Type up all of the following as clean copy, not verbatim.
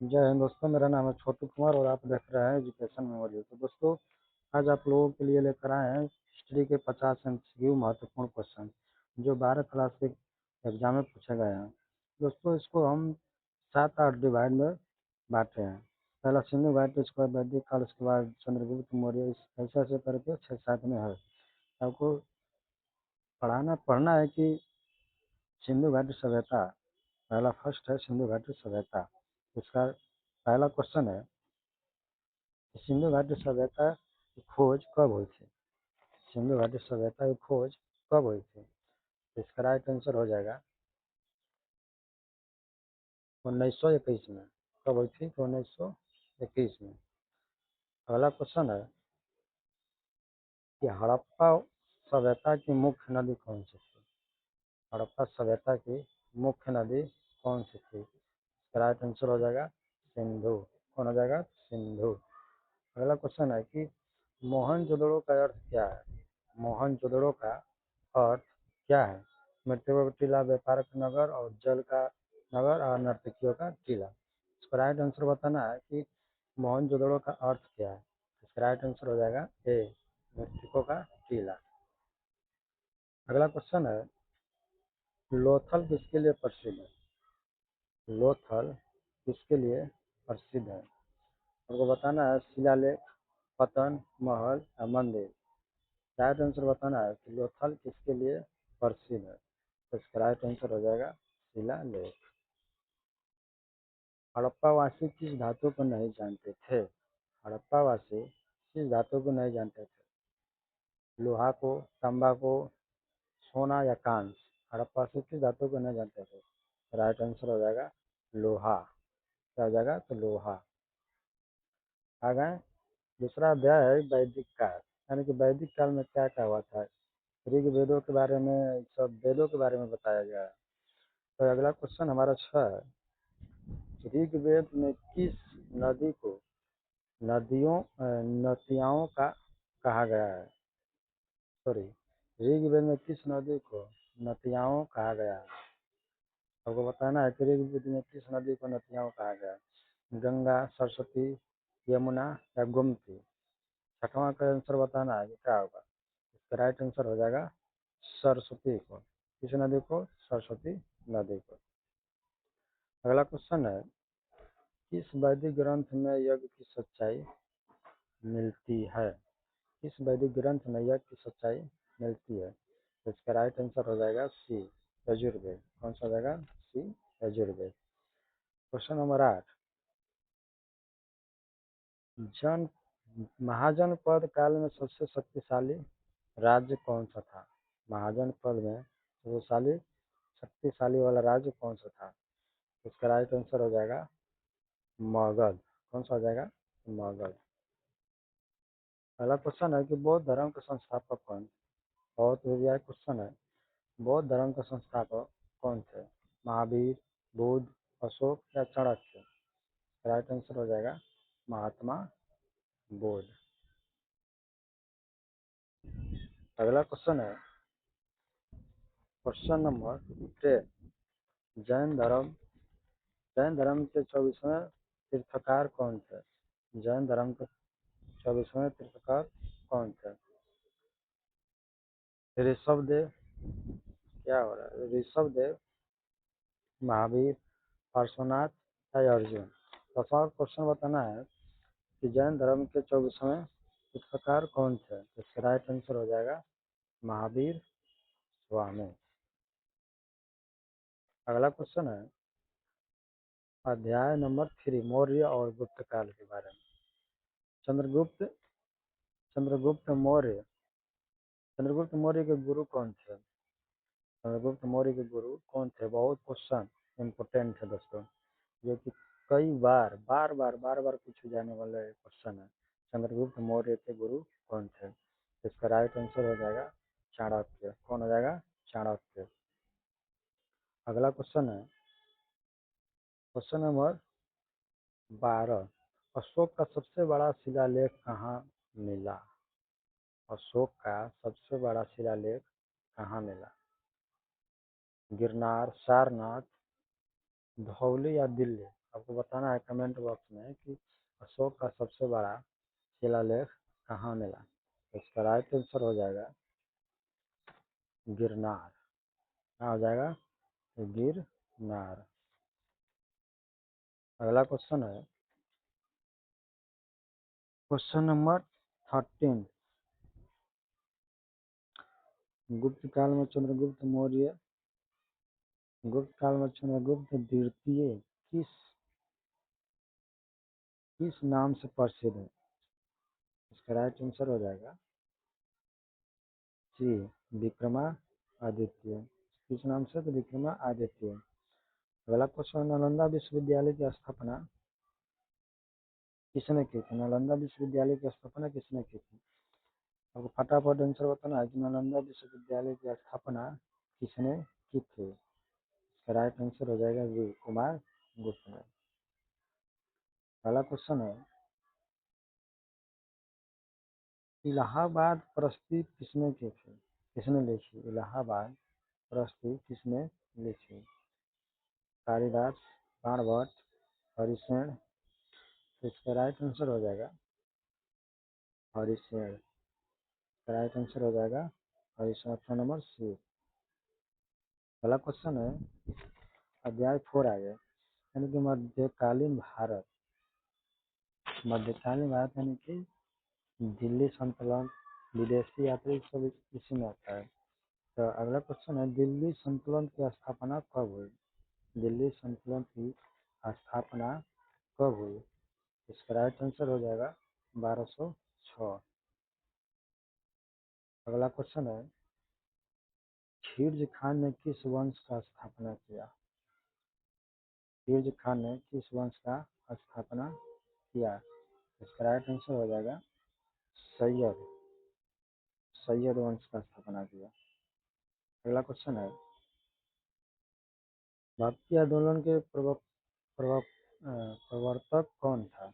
जय हिंद दोस्तों, मेरा नाम है छोटू कुमार और आप देख रहे हैं एजुकेशन मेमोरी। तो दोस्तों, आज आप लोगों के लिए लेकर आए हैं हिस्ट्री के 50 एमसीक्यू महत्वपूर्ण क्वेश्चन जो 12 क्लास के एग्जाम में पूछे गए हैं। दोस्तों, इसको हम 7-8 डिवाइड में बांटे हैं। पहला सिंधु घाटी, उसके बाद वैदिक काल, उसके बाद चंद्रगुप्त मौर्य, ऐसे ऐसे करके 6-7 में है। आपको पढ़ना है कि सिंधु घाटी सभ्यता, पहला फर्स्ट है सिंधु घाटी सभ्यता। इसका पहला क्वेश्चन है, सिंधु घाटी सभ्यता की खोज कब हुई थी? सिंधु घाटी सभ्यता की खोज कब हुई थी? इसका राइट आंसर हो जाएगा 1921 में। कब हुई थी? तो 1921 में। अगला क्वेश्चन है कि हड़प्पा सभ्यता की मुख्य नदी कौन सी थी? हड़प्पा सभ्यता की मुख्य नदी कौन सी थी? इसका राइट आंसर हो जाएगा सिंधु। कौन हो जाएगा? सिंधु। अगला क्वेश्चन है कि मोहनजोदड़ो का अर्थ क्या है? मोहनजोदड़ो का अर्थ क्या है? मृतकों का टीला, व्यापार का नगर और जल का नगर और नर्तकियों का टीला। इसका राइट आंसर बताना है कि मोहनजोदड़ो का अर्थ क्या है। इसका राइट आंसर हो जाएगा ए, मृतकों का टीला। अगला क्वेश्चन है, लोथल किसके लिए प्रसिद्ध है? लोथल किसके लिए प्रसिद्ध है? आपको बताना है शिलालेख, पतन, महल या मंदिर। राइट आंसर बताना है कि लोथल किसके लिए प्रसिद्ध है। तो इसका राइट आंसर हो जाएगा शिलालेख। हड़प्पावासी किस धातु को नहीं जानते थे? हड़प्पावासी किस धातु को नहीं जानते थे? लोहा को, तांबा को, सोना या कांस्य? हड़प्पावासी किस धातु को नहीं जानते थे? राइट आंसर हो जाएगा लोहा। क्या हो जाएगा? तो लोहा। आ गए। दूसरा अध्याय है वैदिक काल, यानी कि वैदिक काल में क्या क्या हुआ था। ऋग वेदों के बारे में, सब वेदों के बारे में बताया गया है। तो अगला क्वेश्चन हमारा 6 है, ऋग्वेद में किस नदी को नदियाओं का कहा गया है? सॉरी, ऋग्वेद में किस नदी को नदियाओं कहा गया है? आपको बताना है कि ऋग्वेद में किस नदी को नदियाओं कहा गया है। गंगा, सरस्वती, यमुना या गोमती? छठवां का आंसर बताना है कि क्या होगा। इसका राइट आंसर हो जाएगा सरस्वती को। किस नदी को? सरस्वती नदी को। अगला क्वेश्चन है, किस वैदिक ग्रंथ में यज्ञ की सच्चाई मिलती है? किस वैदिक ग्रंथ में यज्ञ की सच्चाई मिलती है? तो इसका राइट आंसर हो जाएगा सी, यजुर्वेद। कौन सा हो जाएगा? सी, यजुर्वेद। क्वेश्चन नंबर 8, जन महाजनपद काल में सबसे शक्तिशाली राज्य कौन सा था? महाजनपद में सबसे शक्तिशाली वाला राज्य कौन सा था? इसका राइट आंसर हो जाएगा मगध। कौन सा हो जाएगा? मगध। अगला क्वेश्चन है कि बौद्ध धर्म के संस्थापक कौन? बहुत बढ़िया क्वेश्चन है। बौद्ध धर्म के संस्थापक कौन थे? महावीर, बुद्ध, अशोक या चाणक्य? राइट आंसर हो जाएगा महात्मा बुद्ध। अगला क्वेश्चन है क्वेश्चन नंबर 10, जैन धर्म जैन धर्म के 24वें तीर्थकार कौन थे? जैन धर्म के 24वें तीर्थकार कौन थे? ऋषभ देव, क्या हो रहा है, ऋषभ देव, महावीर, पार्श्वनाथ या अर्जुन? तो क्वेश्चन बताना है कि जैन धर्म के 24वें तीर्थकार कौन थे? तो इसका राइट आंसर हो जाएगा महावीर स्वामी। अगला क्वेश्चन है अध्याय नंबर 3, मौर्य और गुप्त काल के बारे में। चंद्रगुप्त चंद्रगुप्त मौर्य चंद्रगुप्त मौर्य के गुरु कौन थे? चंद्रगुप्त मौर्य के गुरु कौन थे? बहुत क्वेश्चन इम्पोर्टेंट है दोस्तों, जो कि कई बार पूछे जाने वाले क्वेश्चन है। चंद्रगुप्त मौर्य के गुरु कौन थे? इसका राइट आंसर हो जाएगा चाणक्य। कौन हो जाएगा? चाणक्य। अगला क्वेश्चन है क्वेश्चन नंबर 12, अशोक का सबसे बड़ा शिलालेख कहाँ मिला? अशोक का सबसे बड़ा शिलालेख कहाँ मिला? गिरनार, सारनाथ, धौली या दिल्ली? आपको बताना है कमेंट बॉक्स में कि अशोक का सबसे बड़ा शिलालेख कहाँ मिला। तो इसका राइट आंसर हो जाएगा गिरनार। क्या हो जाएगा? गिरनार। अगला क्वेश्चन है क्वेश्चन नंबर 13। गुप्त काल में चंद्रगुप्त मौर्य गुप्त काल में चंद्रगुप्त द्वितीय किस किस नाम से प्रसिद्ध है? इसका राइट आंसर हो जाएगा सी विक्रमादित्य। किस नाम से? तो विक्रमादित्य। अगला क्वेश्चन, नालंदा विश्वविद्यालय की स्थापना किसने की थी? नालंदा विश्वविद्यालय की स्थापना किसने की थी? आपको फटाफट आंसर बताना है कि नालंदा विश्वविद्यालय की स्थापना किसने की थी। इसका राइट आंसर हो जाएगा वी कुमार गुप्त ने। अगला क्वेश्चन है इलाहाबाद प्रस्ती किसने की थी? किसने लिखी? इलाहाबाद प्रस्ती किसने लिखी? कालिदास, बाणभट्ट, हरिसेन। तो इसका राइट आंसर हो जाएगा हरिसेन। इसका राइट आंसर हो जाएगा हरिसेन, ऑप्शन नंबर सी। अगला क्वेश्चन है अध्याय 4 आ गया, यानी कि मध्यकालीन भारत। मध्यकालीन भारत यानी कि दिल्ली संतुलन, विदेशी यात्री सब इसी में आता है। तो अगला क्वेश्चन है दिल्ली संतुलन की स्थापना कब हुई? दिल्ली संतुलन की स्थापना कब हुई? इसका राइट आंसर हो जाएगा 1206। अगला क्वेश्चन है खिलजी खान ने किस वंश का स्थापना किया? खिलजी खान ने किस वंश का स्थापना किया? इसका राइट आंसर हो जाएगा सैयद। सैयद वंश का स्थापना किया। अगला क्वेश्चन है भक्ति आंदोलन के प्रवर्तक कौन था?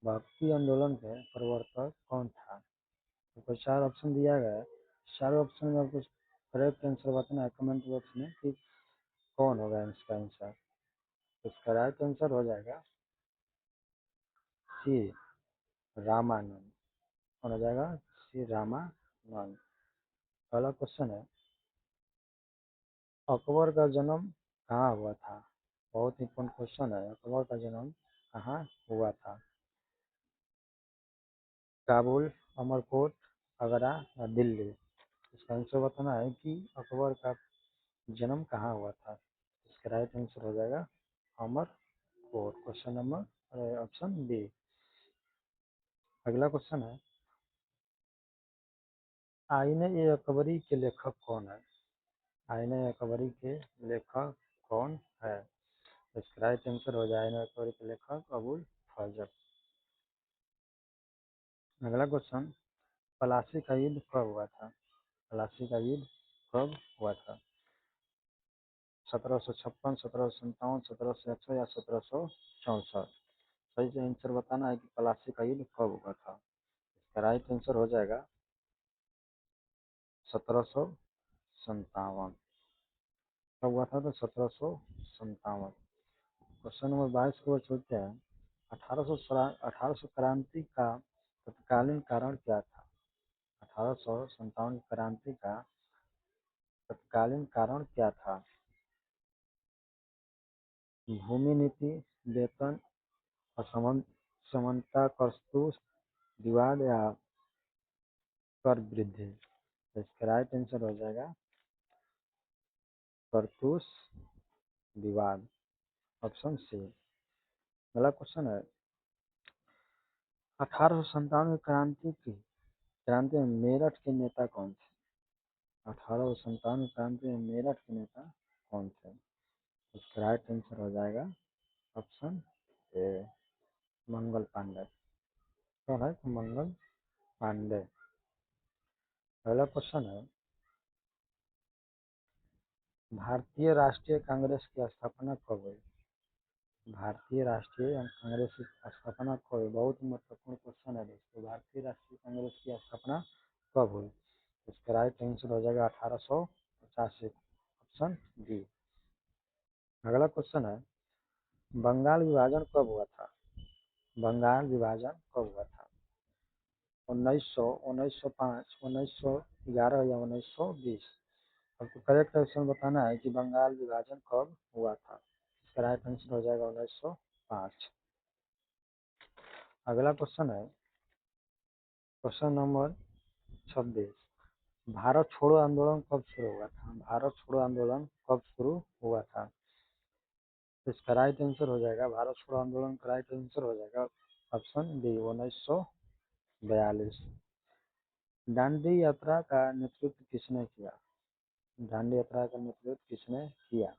भक्ति आंदोलन के प्रवर्तक कौन था? आपको 4 ऑप्शन दिया गया है। 4 ऑप्शन में आपको करेक्ट आंसर बताना है कमेंट बॉक्स में कि कौन होगा इसका आंसर। इसका राइट आंसर हो जाएगा सी रामानंद। कौन हो जाएगा? सी रामानंद। पहला क्वेश्चन है अकबर का जन्म कहाँ हुआ था? बहुत इंपॉर्टेंट क्वेश्चन है। अकबर का जन्म कहाँ हुआ था? काबुल, अमरकोट, आगरा या दिल्ली? इसका आंसर बताना है कि अकबर का जन्म कहाँ हुआ था। इसका राइट आंसर हो जाएगा Amarkot, question number option B. अगला क्वेश्चन है आईने ए अकबरी के लेखक कौन है? आईने अकबरी के लेखक कौन है? इसका राइट आंसर हो जाए आईने अकबरी के लेखक अबुल फजल। अगला क्वेश्चन प्लासी का युद्ध कब हुआ था? प्लासी का युद्ध कब हुआ था? 1756, 1757, 1761 या 1764? सही से आंसर बताना है कि प्लासी का युद्ध कब हुआ था। इसका राइट आंसर हो जाएगा 1757। कब हुआ था? तो 1757। क्वेश्चन नंबर 22 को चलते हैं 1800 क्रांति का तत्कालीन कारण क्या था? 1857 क्रांति का तत्कालीन कारण क्या था? भूमि नीति, वेतन असमानता, करतूस विवाद या कर वृद्धि? तो इसका राइट आंसर हो जाएगा करतूस विवाद, ऑप्शन सी। अगला क्वेश्चन है 1857 क्रांति में मेरठ के नेता कौन थे? 1857 क्रांति में मेरठ के नेता कौन थे? इसका राइट आंसर हो जाएगा ऑप्शन ए मंगल पांडे। कौन है? मंगल पांडे। अगला क्वेश्चन है भारतीय राष्ट्रीय कांग्रेस की स्थापना कब हुई? भारतीय राष्ट्रीय कांग्रेस की स्थापना कब हुई? बहुत महत्वपूर्ण क्वेश्चन है दोस्तों। भारतीय राष्ट्रीय कांग्रेस की स्थापना कब हुई? इसका राइट आंसर हो जाएगा 1885, ऑप्शन डी। अगला क्वेश्चन है बंगाल विभाजन कब हुआ था? बंगाल विभाजन कब हुआ था? 1900, 1905, 1911 या 1920? आपको करेक्ट ऑप्शन बताना है कि बंगाल विभाजन कब हुआ था। इसका राइट आंसर हो जाएगा 1905। अगला क्वेश्चन है क्वेश्चन नंबर 26। भारत छोड़ो आंदोलन कब शुरू हुआ था? भारत छोड़ो आंदोलन कब शुरू हुआ था? इसका राइट आंसर हो जाएगा, भारत छोड़ो आंदोलन का राइट आंसर हो जाएगा ऑप्शन बी, 1942। दांडी यात्रा का नेतृत्व किसने किया? दांडी यात्रा का नेतृत्व किसने किया?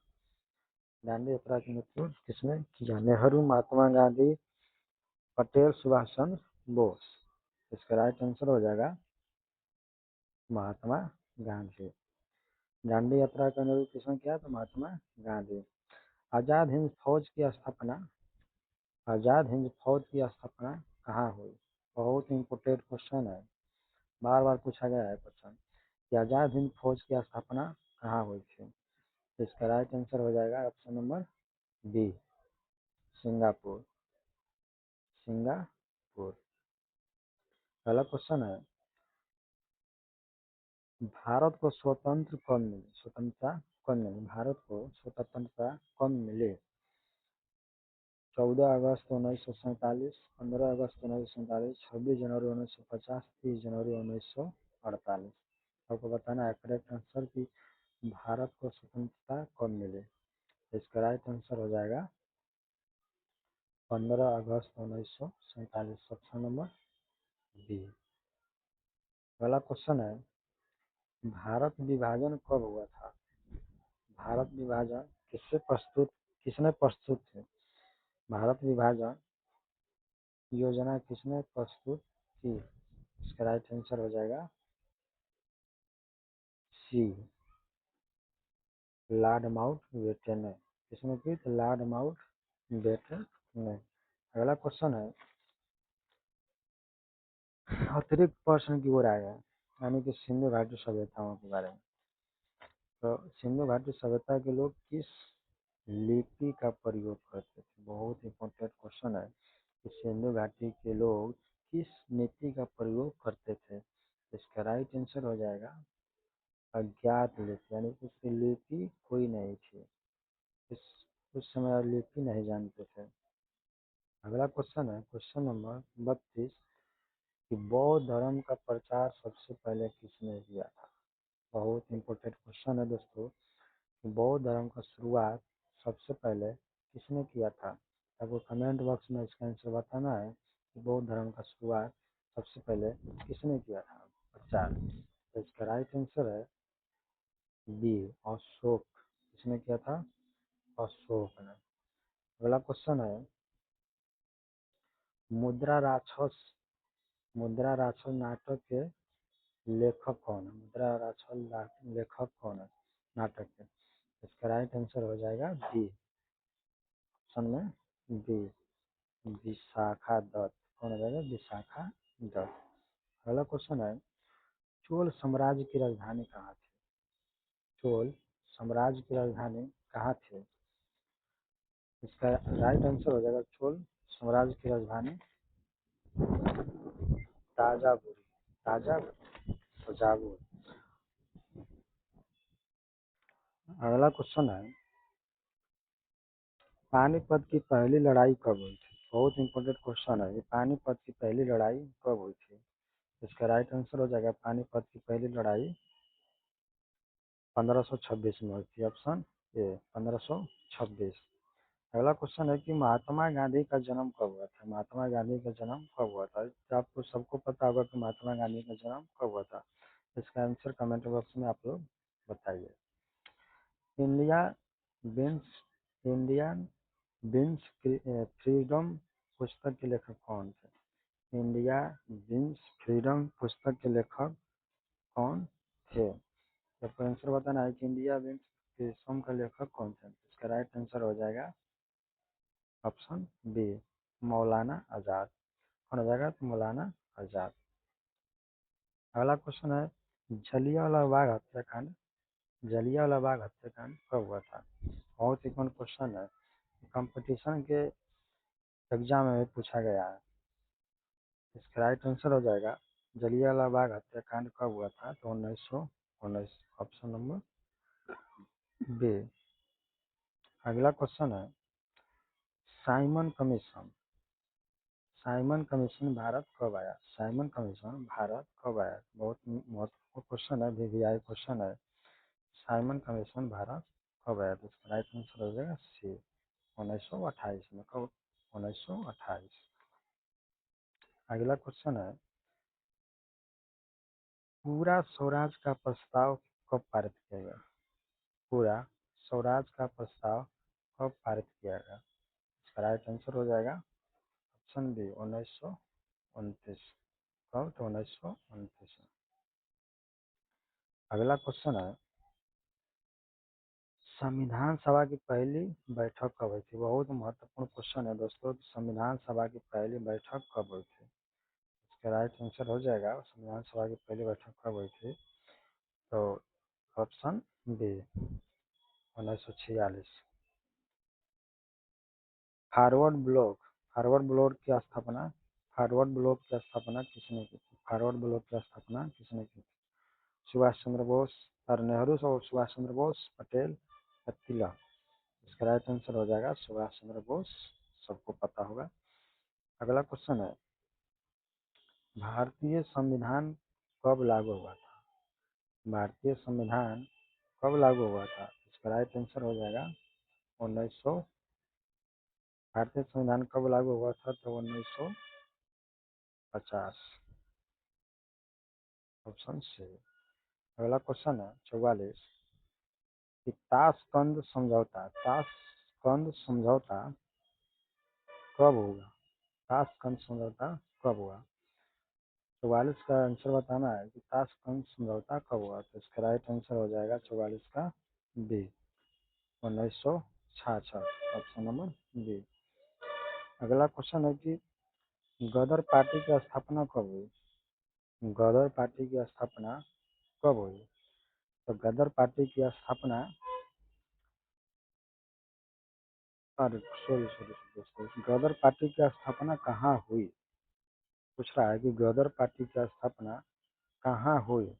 दांडी यात्रा का नेतृत्व किसने किया? नेहरू, महात्मा गांधी, पटेल, सुभाष चंद्र बोस? इसका राइट आंसर हो जाएगा महात्मा गांधी। दांडी यात्रा का नेतृत्व किसने किया? तो महात्मा गांधी। आजाद हिंद फौज की स्थापना, आजाद हिंद फौज की स्थापना कहाँ हुई? बहुत इंपोर्टेंट क्वेश्चन है, बार बार पूछा गया है क्वेश्चन कि आजाद हिंद फौज की स्थापना कहाँ हुई थी? इसका राइट आंसर हो जाएगा option number B, Singapore. Singapore. पहला क्वेश्चन है भारत को स्वतंत्र कब मिली? स्वतंत्रता कब मिली? भारत को स्वतंत्रता कब मिली? 14 अगस्त 1947, 15 अगस्त 1947, 26 जनवरी 1950, 30 जनवरी 1948? आपको बताना है करेक्ट आंसर कि भारत को स्वतंत्रता कब मिली। इसका राइट आंसर हो जाएगा 15 अगस्त 1947, ऑप्शन नंबर बी। अगला क्वेश्चन है भारत विभाजन कब हुआ था? भारत विभाजन किसने प्रस्तुत थे? भारत विभाजन योजना किसने प्रस्तुत की? इसका राइट आंसर हो जाएगा सी, लॉर्ड माउंटबेटन ने। किसने की? तो लॉर्ड माउंटबेटन ने। अगला क्वेश्चन है अतिरिक्त प्रश्न की ओर आया, यानी कि सिंधु घाटी सभ्यताओं के बारे में। तो सिंधु घाटी सभ्यता के लोग किस लिपि का प्रयोग करते थे? बहुत इंपॉर्टेंट क्वेश्चन है कि सिंधु घाटी के लोग किस लिपि का प्रयोग करते थे? इसका राइट आंसर हो जाएगा अज्ञात लिपि, यानी कि उसकी लिपि कोई नहीं थी। इस उस समय लिपि नहीं जानते थे। अगला क्वेश्चन है क्वेश्चन नंबर 32 कि बौद्ध धर्म का प्रचार सबसे पहले किसने किया था? बहुत इंपॉर्टेंट क्वेश्चन है दोस्तों, बौद्ध धर्म का शुरुआत सबसे पहले किसने किया था? आपको कमेंट बॉक्स में इसका आंसर बताना है कि बौद्ध धर्म का शुरुआत सबसे पहले किसने किया था प्रचार। तो इसका राइट आंसर है बी, अशोक। किसने किया था? अशोक ने। अगला क्वेश्चन है मुद्रा राक्षस, मुद्रा राक्षस नाटक के लेखक कौन है? मुद्रा राक्षस लेखक कौन है नाटक के? इसका राइट आंसर हो जाएगा बी, ऑप्शन में बी, विशाखा दत्त। कौन हो जाएगा? विशाखा दत्त। अगला क्वेश्चन है चोल साम्राज्य की राजधानी कहाँ थी? चोल साम्राज्य की राजधानी कहाँ थी? इसका राइट आंसर हो जाएगा चोल साम्राज्य की राजधानी ताजापुर, तंजावुर। अगला क्वेश्चन है पानीपत की पहली लड़ाई कब हुई थी? बहुत इंपॉर्टेंट क्वेश्चन है ये, पानीपत की पहली लड़ाई कब हुई थी? इसका राइट आंसर हो जाएगा पानीपत की पहली लड़ाई 1526 में हुई थी, ऑप्शन ए, 1526। अगला क्वेश्चन है कि महात्मा गांधी का जन्म कब हुआ था? महात्मा गांधी का जन्म कब हुआ था? तो आपको सबको पता होगा कि महात्मा गांधी का जन्म कब हुआ था। इसका आंसर कमेंट बॉक्स में आप लोग बताइए। India beans Indian beans freedom पुस्तक के लेखक कौन थे? इंडिया बीन्स फ्रीडम पुस्तक के लेखक कौन थे? आपको आंसर बताना है कि इंडिया बीन्स फ्रीडम का लेखक कौन थे। इसका राइट आंसर हो जाएगा ऑप्शन बी, मौलाना आज़ाद। कौन हो जाएगा? तो मौलाना आज़ाद। अगला क्वेश्चन है जलियांवाला बाग हत्याकांड, जलियांवाला बाग हत्याकांड कब हुआ था? बहुत ही कौन क्वेश्चन है, कंपटीशन के एग्जाम में भी पूछा गया है। इसका राइट आंसर हो जाएगा जलियांवाला बाग हत्याकांड कब हुआ था, तो 1919। Option number B. अगला क्वेश्चन है Simon commission. Simon commission Bharat कब आया? साइमन कमीशन भारत कब आया? बहुत महत्वपूर्ण क्वेश्चन है, वीवीआई क्वेश्चन है। साइमन कमीशन भारत कब आया? तो इसका राइट आंसर हो जाएगा सी, 1928 में। कब? 1928। अगला क्वेश्चन है पूरा स्वराज का प्रस्ताव कब पारित किया गया? पूरा स्वराज का प्रस्ताव कब पारित किया गया? इसका राइट आंसर हो जाएगा ऑप्शन बी, 1929। कब? तो 1929। अगला क्वेश्चन है संविधान सभा की पहली बैठक कब हुई थी? बहुत महत्वपूर्ण क्वेश्चन है दोस्तों, संविधान सभा की पहली बैठक कब हुई थी? इसका राइट आंसर हो जाएगा संविधान सभा की पहली बैठक कब हुई थी, तो option B, 1946। Forward bloc. Forward bloc की स्थापना फॉरवर्ड ब्लॉक की स्थापना किसने की थी? फॉरवर्ड ब्लॉक की स्थापना किसने की थी? सुभाष चंद्र बोस और नेहरू और सुभाष चंद्र बोस, पटेल या तिलक? इसका राइट आंसर हो जाएगा सुभाष चंद्र बोस, सबको पता होगा। अगला क्वेश्चन है भारतीय संविधान कब लागू हुआ था? भारतीय संविधान कब लागू हुआ था? इसका राइट आंसर हो जाएगा 1900। भारतीय संविधान कब लागू हुआ था, तो 1950। Option C. अगला क्वेश्चन है 44 कि ताशकंद समझौता कब हुआ? ताशकंद समझौता कब हुआ? 44 का आंसर बताना है कि ताशकंद समझौता कब हुआ, तो इसका राइट आंसर हो जाएगा 44 का बी, 1966। Option number B. अगला क्वेश्चन है कि गदर पार्टी की स्थापना कब हुई? गदर पार्टी की स्थापना कब हुई? तो गदर पार्टी की स्थापना, अरे सॉरी सॉरी दोस्तों, गदर पार्टी की स्थापना कहाँ हुई? पूछ रहा है कि गदर पार्टी की स्थापना कहाँ हुई।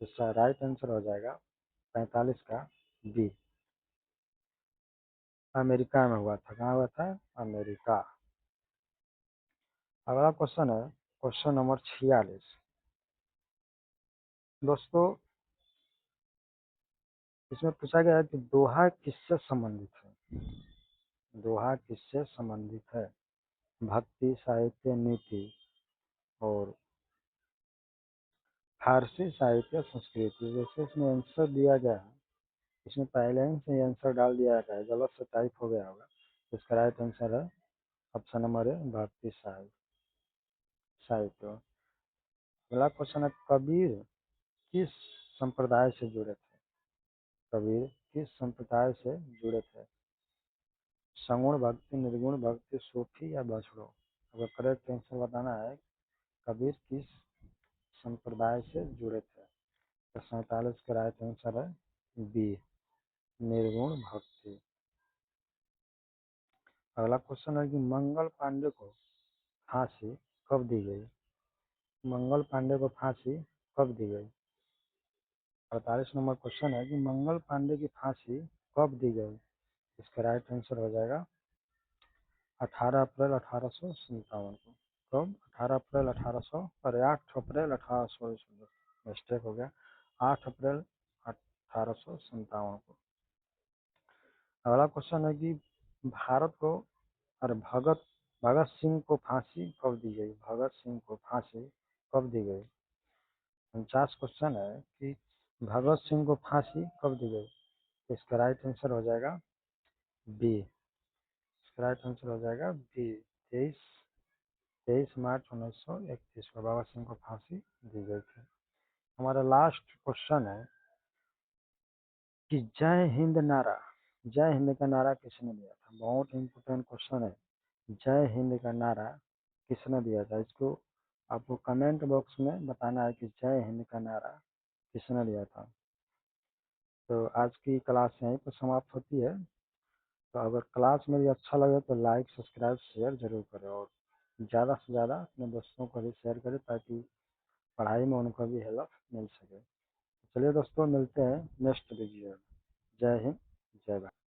इसका राइट आंसर हो जाएगा 45 का बी, अमेरिका में हुआ था। कहाँ हुआ था? अमेरिका। अगला क्वेश्चन है क्वेश्चन नंबर 46। दोस्तों इसमें पूछा गया है कि दोहा किससे संबंधित है? दोहा किससे संबंधित है? भक्ति, साहित्य, नीति और फारसी साहित्य, संस्कृति। जैसे इसमें आंसर दिया गया है, इसमें पहले ही से आंसर डाल दिया गया है, गलत से टाइप हो गया होगा। इसका राइट आंसर है ऑप्शन नंबर ए, भक्ति साहित्य। अगला क्वेश्चन है कबीर किस संप्रदाय से जुड़े थे? कबीर किस संप्रदाय से जुड़े थे? सगुण भक्ति, निर्गुण भक्ति, सूफी या बछड़ो? अगर करेक्ट आंसर बताना है कबीर किस संप्रदाय से जुड़े थे, तो 47 का राइट आंसर है बी, निर्गुण भक्ति। अगला क्वेश्चन है कि मंगल पांडे को फांसी कब दी गई? मंगल पांडे को फांसी कब दी गई? 48 नंबर क्वेश्चन है कि मंगल पांडे की फांसी कब दी गई? इसका राइट आंसर हो जाएगा 18 अप्रैल 1857 को। कब? 18 अप्रैल 1800, अरे 8 अप्रैल 1800, मिस्टेक हो गया, 8 अप्रैल 1857 को। अगला क्वेश्चन है कि भारत को, अरे भगत भगत सिंह को फांसी कब दी गई? भगत सिंह को फांसी कब दी गई? 49 क्वेश्चन है कि भगत सिंह को फांसी कब दी गई? इसका राइट आंसर हो जाएगा बी, इसका राइट आंसर हो जाएगा बी, 23 मार्च 1931 को भगत सिंह को फांसी दी गई थी। हमारा लास्ट क्वेश्चन है कि जय हिंद का नारा किसने दिया था? बहुत इंपॉर्टेंट क्वेश्चन है। जय हिंद का नारा किसने दिया था? इसको आपको कमेंट बॉक्स में बताना है कि जय हिंद का नारा किसने दिया था। तो आज की क्लास यहीं पर समाप्त होती है। तो अगर क्लास मेरी अच्छा लगे तो लाइक सब्सक्राइब शेयर जरूर करें, और ज़्यादा से ज़्यादा अपने दोस्तों को भी शेयर करें ताकि पढ़ाई में उनको भी हेल्प मिल सके। चलिए दोस्तों, मिलते हैं नेक्स्ट वीडियो में। जय हिंद, जय भारत।